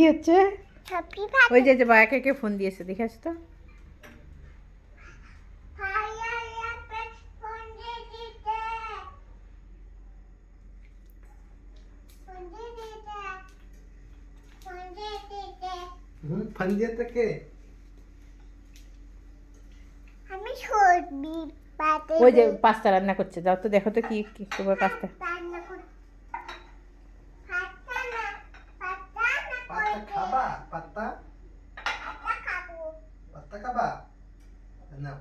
কি হচ্ছে? ওই যে বায়াকে কে ফোন দিয়েছে, দেখে আসো তো। ফোন দিয়েছে কে? ওই যে পাস্তা রান্না করছে, যাও তো দেখো তো কি কি তোমার পাস্তা। পাত্তা খাবা? পাত্তা পাত্তা খাবা না?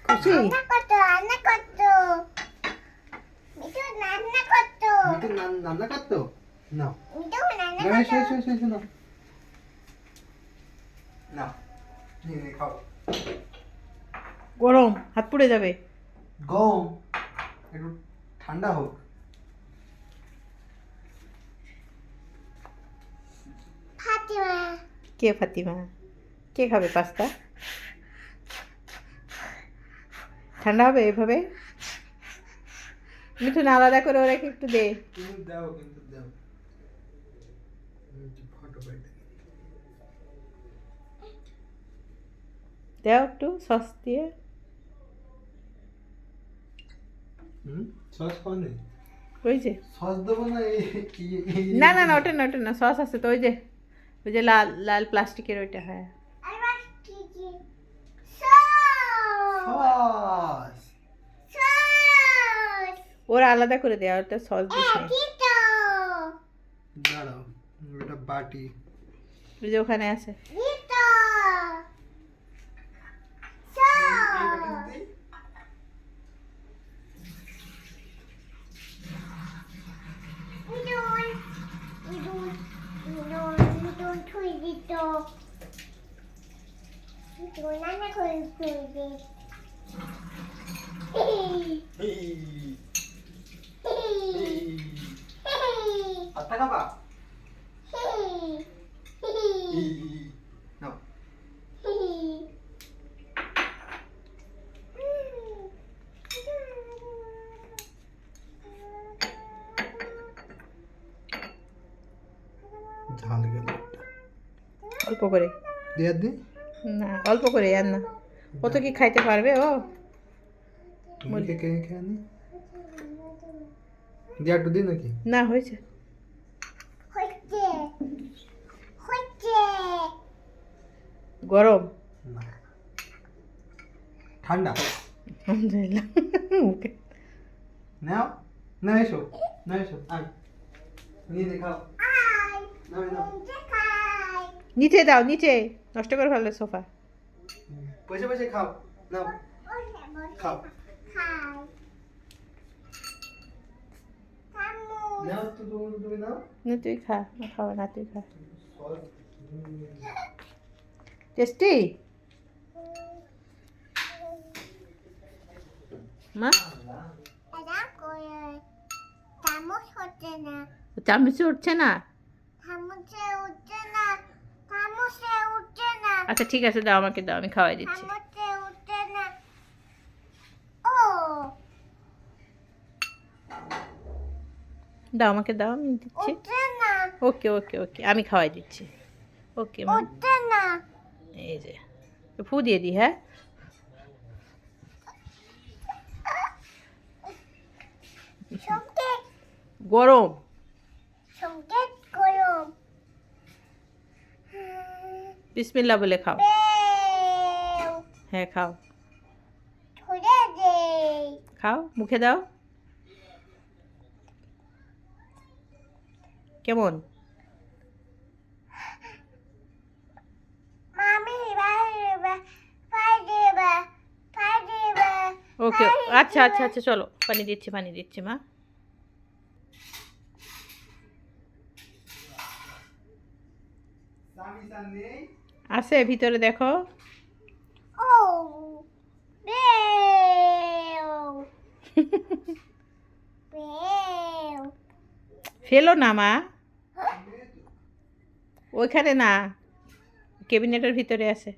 খুশি? মিঠু রান্না করতো না? না এসো এসো এসো এসো না না নিয়ে খাও। গরম, হাত পুড়ে যাবে। গম একটু ঠান্ডা হোক। কে ফাতিমা? কে খাবে পাস্তা? ঠান্ডা হবে এভাবে? মিঠুন আলাদা করে ওরা একটু দে। তুমি দাও কিন্তু দাও। ফটো বাইটে দাও একটু সস দিয়ে। সস খাও নেই? ওই যে, সস দেবো না না না না, ওটা না ওটা না, সস আছে তো, ওই যে লাল লাল প্লাস্টিকের ওইটা। হ্যাঁ, সস ওরা আলাদা করে দেওয়া, ওটা সস দিস না। দাঁড়াও ওটা বাটি। ওই যে ওখানে আছে। পাত্তা খাবা? নাও। ঝাল গেল অল্প করে। দিয়ে দি। না, অল্প করে, আর না। ও তো কি খাইতে পারবে ও? তুমি কে কে খেয়ে নি? দিয়ে একটু দিই নাকি? না, হয়েছে। গরম। না ঠান্ডা। আলহামদুলিল্লাহ। ওকে। নাও না এসো না এসো আয় নিয়ে নে খাও। নাও নাও নিচে দাও, নিচে। নষ্ট করে ফেললে সোফা। বসে বসে খাও। নাও খাও। নাও তো তুমি নাও। না তুই খা, না খাওয়া না, তুই খা। টেস্টি মা? চামচে উঠছে না? আচ্ছা ঠিক আছে, দাও আমাকে, দাও, আমি খাওয়াই দিচ্ছি। দাও আমাকে, দাও, আমি দিচ্ছি। ওকে ওকে ওকে, আমি খাওয়াই দিচ্ছি। ওকে মা, এই যে ফু দিয়ে দি। হ্যাঁ, গরম। বিসমিল্লাহ বলে খাও। হ্যাঁ খাও, খাও, মুখে দাও। কেমন? ওকে, আচ্ছা আচ্ছা আচ্ছা, চলো পানি দিচ্ছি, পানি দিচ্ছি মা। আছে ভিতরে, দেখো। ফেলো না মা, ওইখানে না, ক্যাবিনেটের ভিতরে আছে।